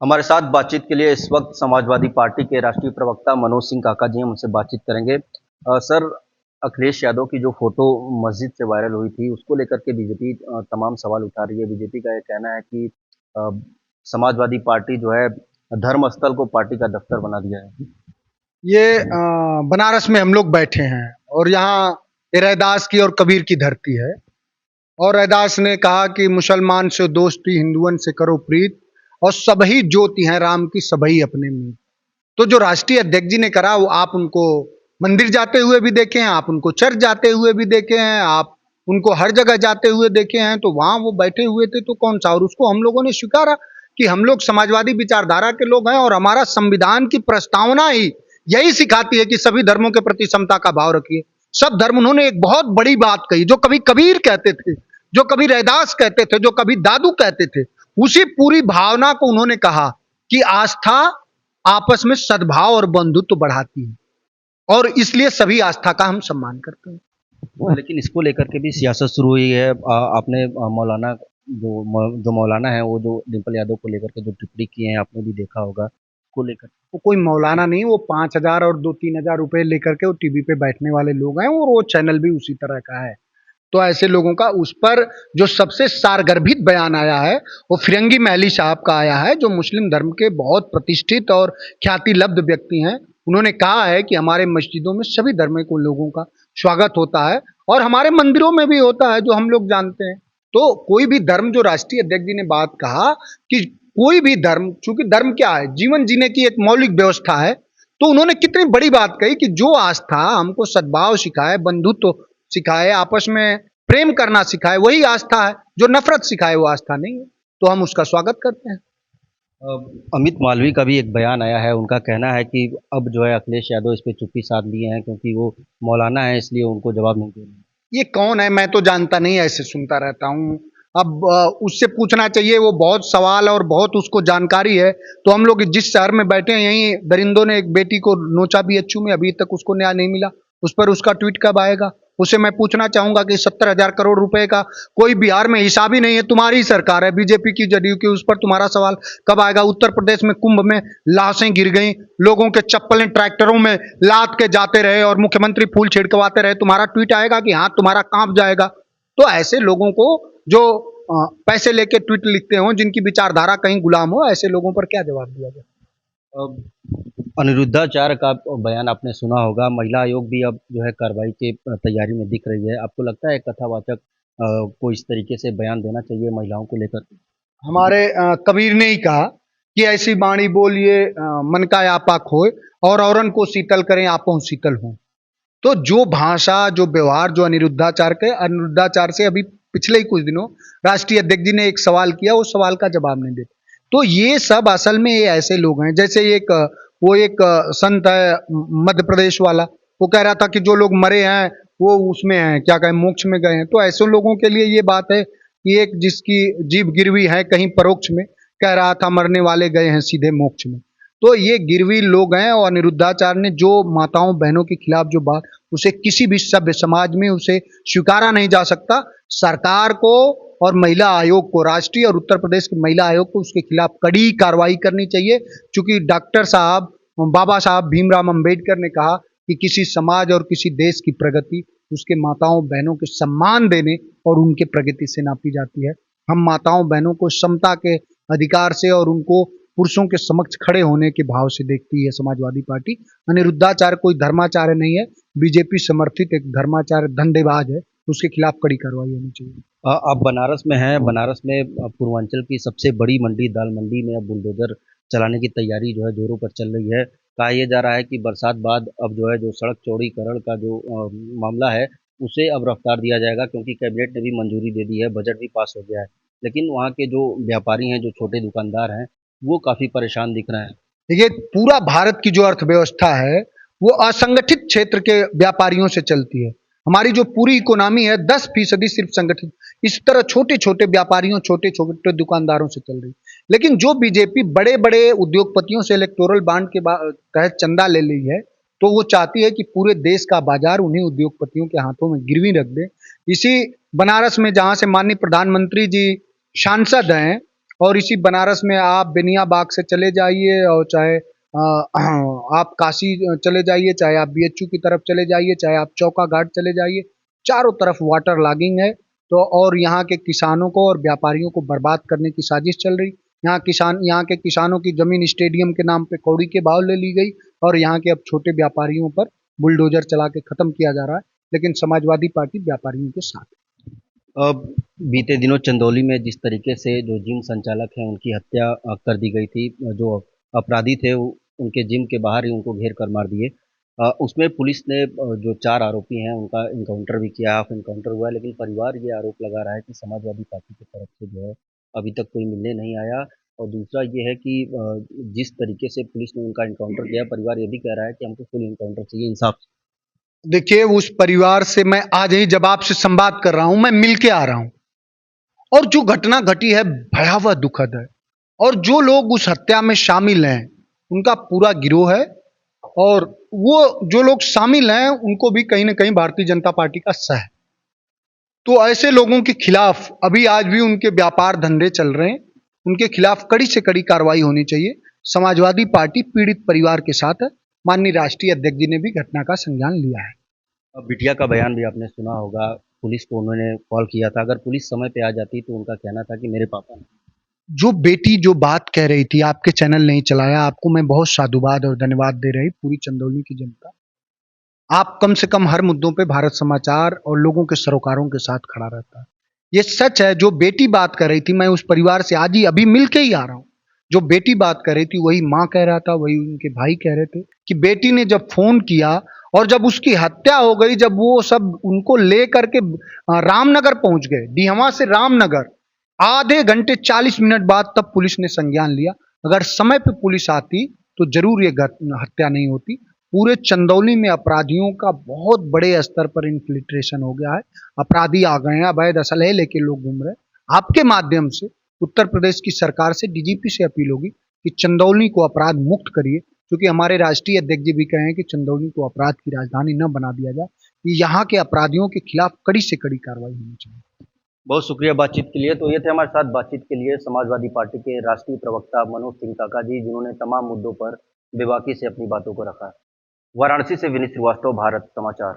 हमारे साथ बातचीत के लिए इस वक्त समाजवादी पार्टी के राष्ट्रीय प्रवक्ता मनोज सिंह काका जी हैं, उनसे बातचीत करेंगे। सर, अखिलेश यादव की जो फोटो मस्जिद से वायरल हुई थी, उसको लेकर के बीजेपी तमाम सवाल उठा रही है। बीजेपी का ये कहना है कि अ, समाजवादी पार्टी जो है धर्म स्थल को पार्टी का दफ्तर बना दिया है। ये बनारस में हम लोग बैठे हैं और यहाँ रैदास की और कबीर की धरती है। और रैदास ने कहा कि मुसलमान से दोस्ती, हिंदुअन से करो प्रीत, और सबही ज्योति हैं राम की सबही अपने मीत। तो जो राष्ट्रीय अध्यक्ष जी ने करा, वो आप उनको मंदिर जाते हुए भी देखे हैं, आप उनको चर्च जाते हुए भी देखे हैं, आप उनको हर जगह जाते हुए देखे हैं। तो वहां वो बैठे हुए थे तो कौन सा, और उसको हम लोगों ने स्वीकारा कि हम लोग समाजवादी विचारधारा के लोग हैं और हमारा संविधान की प्रस्तावना ही यही सिखाती है कि सभी धर्मों के प्रति समता का भाव रखिए। सब धर्म, उन्होंने एक बहुत बड़ी बात कही जो कभी कबीर कहते थे, जो कभी रैदास कहते थे, जो कभी दादू कहते थे, उसी पूरी भावना को उन्होंने कहा कि आस्था आपस में सद्भाव और बंधुत्व बढ़ाती है, और इसलिए सभी आस्था का हम सम्मान करते हैं। लेकिन इसको लेकर के भी सियासत शुरू हुई है। आपने मौलाना जो मौलाना है, वो जो डिम्पल यादव को लेकर के जो टिप्पणी किए हैं, आपने भी देखा होगा को लेकर। वो कोई मौलाना नहीं, वो 5,000 और 2-3 हजार रुपए लेकर के वो टीवी पे बैठने वाले लोग हैं, और वो चैनल भी उसी तरह का है। तो ऐसे लोगों का उस पर जो सबसे सारगर्भित बयान आया है, वो फिरंगी महली साहब का आया है, जो मुस्लिम धर्म के बहुत प्रतिष्ठित और ख्याति लब्ध व्यक्ति हैं। उन्होंने कहा है कि हमारे मस्जिदों में सभी धर्म के लोगों का स्वागत होता है और हमारे मंदिरों में भी होता है, जो हम लोग जानते हैं। तो कोई भी धर्म, जो राष्ट्रीय अध्यक्ष जी ने बात कहा कि कोई भी धर्म, चूंकि धर्म क्या है, जीवन जीने की एक मौलिक व्यवस्था है, तो उन्होंने कितनी बड़ी बात कही कि जो आस्था हमको सद्भाव सिखाए, बंधुत्व सिखाए, आपस में प्रेम करना सिखाए, वही आस्था है। जो नफरत सिखाए वो आस्था नहीं है। तो हम उसका स्वागत करते हैं। अ, अमित मालवीय का भी एक बयान आया है। उनका कहना है कि अब जो है अखिलेश यादव इस पे चुप्पी साध लिए हैं, क्योंकि वो मौलाना है, इसलिए उनको जवाब नहीं देना। ये कौन है, मैं तो जानता नहीं, ऐसे सुनता रहता हूँ। अब उससे पूछना चाहिए, वो बहुत सवाल और बहुत उसको जानकारी है। तो हम लोग जिस शहर में बैठे हैं, यहीं दरिंदों ने एक बेटी को नोचा बीएचयू में, अभी तक उसको न्याय नहीं मिला। उस पर उसका ट्वीट कब आएगा? उसे मैं पूछना चाहूंगा कि 70,000 करोड़ रुपए का कोई बिहार में हिसाब ही नहीं है। तुम्हारी सरकार है, बीजेपी की, जदयू की, उस पर तुम्हारा सवाल कब आएगा? उत्तर प्रदेश में कुंभ में लाशें गिर गई, लोगों के चप्पलें ट्रैक्टरों में लाद के जाते रहे और मुख्यमंत्री फूल छिड़कवाते रहे, तुम्हारा ट्वीट आएगा कि हाँ, तुम्हारा कांप जाएगा? तो ऐसे लोगों को, जो पैसे लेके ट्वीट लिखते हो, जिनकी विचारधारा कहीं गुलाम हो, ऐसे लोगों पर क्या जवाब दिया जाए? अब अनिरुद्धाचार का बयान आपने सुना होगा। महिला आयोग भी अब जो है कार्रवाई की तैयारी में दिख रही है। आपको लगता है कथावाचक को इस तरीके से बयान देना चाहिए महिलाओं को लेकर? हमारे कबीर ने ही कहा कि ऐसी बाणी बोलिए मन का आपा खोए, और औरन को शीतल करें आपो शीतल हो। तो जो भाषा, जो व्यवहार, जो अनिरुद्धाचार से अभी पिछले ही कुछ दिनों राष्ट्रीय अध्यक्ष जी ने एक सवाल किया, उस सवाल का जवाब नहीं देते। तो ये सब असल में ये ऐसे लोग हैं, जैसे एक संत है मध्य प्रदेश वाला, वो कह रहा था कि जो लोग मरे हैं वो उसमें हैं, क्या कहें, मोक्ष में गए हैं। तो ऐसे लोगों के लिए ये बात है कि एक जिसकी जीभ गिरवी है कहीं परोक्ष में, कह रहा था मरने वाले गए हैं सीधे मोक्ष में। तो ये गिरवी लोग हैं। और अनिरुद्धाचार्य ने जो माताओं बहनों के खिलाफ जो बात, उसे किसी भी सभ्य समाज में उसे स्वीकारा नहीं जा सकता। सरकार को और महिला आयोग को, राष्ट्रीय और उत्तर प्रदेश के महिला आयोग को, उसके खिलाफ कड़ी कार्रवाई करनी चाहिए। क्योंकि डॉक्टर साहब, बाबा साहब भीमराव अंबेडकर ने कहा कि किसी समाज और किसी देश की प्रगति उसके माताओं बहनों के सम्मान देने और उनके प्रगति से नापी जाती है। हम माताओं बहनों को समता के अधिकार से और उनको पुरुषों के समक्ष खड़े होने के भाव से देखती है समाजवादी पार्टी। अनिरुद्धाचार्य कोई धर्माचार्य नहीं है, बीजेपी समर्थित एक धर्माचार्य धंधेबाज है, उसके खिलाफ कड़ी कार्रवाई होनी चाहिए। आप बनारस में हैं। बनारस में पूर्वांचल की सबसे बड़ी मंडी दाल मंडी में अब बुलडोजर चलाने की तैयारी जो है जोरों पर चल रही है। कहा यह जा रहा है कि बरसात बाद अब जो है जो सड़क चौड़ीकरण का जो मामला है, उसे अब रफ्तार दिया जाएगा, क्योंकि कैबिनेट ने भी मंजूरी दे दी है, बजट भी पास हो गया है। लेकिन वहाँ के जो व्यापारी हैं, जो छोटे दुकानदार हैं, वो काफ़ी परेशान दिख रहे हैं। देखिए, पूरा भारत की जो अर्थव्यवस्था है वो असंगठित क्षेत्र के व्यापारियों से चलती है। हमारी जो पूरी इकोनॉमी है 10% सिर्फ संगठित, इस तरह छोटे छोटे व्यापारियों, छोटे छोटे दुकानदारों से चल रही। लेकिन जो बीजेपी बड़े बड़े उद्योगपतियों से इलेक्टोरल बॉन्ड के तहत चंदा ले ली है, तो वो चाहती है कि पूरे देश का बाजार उन्हीं उद्योगपतियों के हाथों में गिरवी रख दे। इसी बनारस में, जहां से माननीय प्रधानमंत्री जी सांसद हैं, और इसी बनारस में आप बेनिया बाग से चले जाइए और चाहे आप काशी चले जाइए, चाहे आप बीएचयू की तरफ चले जाइए, चाहे आप चौका घाट चले जाइए, चारों तरफ वाटर लॉगिंग है। तो और यहाँ के किसानों को और व्यापारियों को बर्बाद करने की साजिश चल रही। यहाँ के किसानों की जमीन स्टेडियम के नाम पे कौड़ी के भाव ले ली गई और यहाँ के अब छोटे व्यापारियों पर बुलडोजर चला के खत्म किया जा रहा है। लेकिन समाजवादी पार्टी व्यापारियों के साथ है। अब बीते दिनों चंदौली में जिस तरीके से जो जिम संचालक हैं उनकी हत्या कर दी गई थी, जो अपराधी थे उनके जिम के बाहर ही उनको घेर कर मार दिए। उसमें पुलिस ने जो 4 आरोपी हैं उनका इनकाउंटर भी किया, हाफ इनकाउंटर हुआ है, लेकिन परिवार ये आरोप लगा रहा है कि समाजवादी पार्टी की तरफ से जो है अभी तक कोई मिलने नहीं आया। और दूसरा ये है कि जिस तरीके से पुलिस ने उनका इनकाउंटर किया, परिवार ये भी कह रहा है कि हमको फुल इनकाउंटर चाहिए, इंसाफ। देखिए, उस परिवार से मैं आज ही जब आपसे संवाद कर रहा हूं, मैं मिल के आ रहा हूं और जो घटना घटी है भयावह दुखद है। और जो लोग उस हत्या में शामिल हैं उनका पूरा गिरोह है और वो जो लोग शामिल हैं उनको भी कहीं ना कहीं भारतीय जनता पार्टी का सह है। तो ऐसे लोगों के खिलाफ अभी आज भी उनके व्यापार धंधे चल रहे हैं, उनके खिलाफ कड़ी से कड़ी कार्रवाई होनी चाहिए। समाजवादी पार्टी पीड़ित परिवार के साथ है। माननीय राष्ट्रीय अध्यक्ष जी ने भी घटना का संज्ञान लिया है। अब बिटिया का बयान भी आपने सुना होगा, पुलिस को उन्होंने कॉल किया था, अगर पुलिस समय पे आ जाती तो उनका कहना था कि मेरे पापा ने। जो बेटी जो बात कह रही थी, आपके चैनल नहीं चलाया, आपको मैं बहुत साधुवाद और धन्यवाद दे रही पूरी चंदौली की जनता। आप कम से कम हर मुद्दों पे भारत समाचार और लोगों के सरोकारों के साथ खड़ा रहता है। ये सच है, जो बेटी बात कर रही थी, मैं उस परिवार से आज ही अभी मिल के ही आ रहा हूँ। जो बेटी बात कर रही थी वही माँ कह रहा था, वही उनके भाई कह रहे थे कि बेटी ने जब फोन किया और जब उसकी हत्या हो गई, जब वो सब उनको ले करके रामनगर पहुंच गए, डिहवा से रामनगर, आधे घंटे 40 मिनट बाद तब पुलिस ने संज्ञान लिया। अगर समय पे पुलिस आती तो जरूर ये हत्या नहीं होती। पूरे चंदौली में अपराधियों का बहुत बड़े स्तर पर इन्फिल्ट्रेशन हो गया है। अपराधी आ गए हैं, अवैध असलहे लेके लोग घूम रहे हैं। आपके माध्यम से उत्तर प्रदेश की सरकार से, डीजीपी से अपील होगी कि चंदौली को अपराध मुक्त करिए, क्योंकि हमारे राष्ट्रीय अध्यक्ष जी भी कहे हैं कि चंदौली को अपराध की राजधानी न बना दिया जाए। कि यहाँ के अपराधियों के खिलाफ कड़ी से कड़ी कार्रवाई होनी चाहिए। बहुत शुक्रिया बातचीत के लिए। तो ये थे हमारे साथ बातचीत के लिए समाजवादी पार्टी के राष्ट्रीय प्रवक्ता मनोज सिंह काका जी, जिन्होंने तमाम मुद्दों पर बेबाकी से अपनी बातों को रखा। वाराणसी से विनीत श्रीवास्तव, भारत समाचार।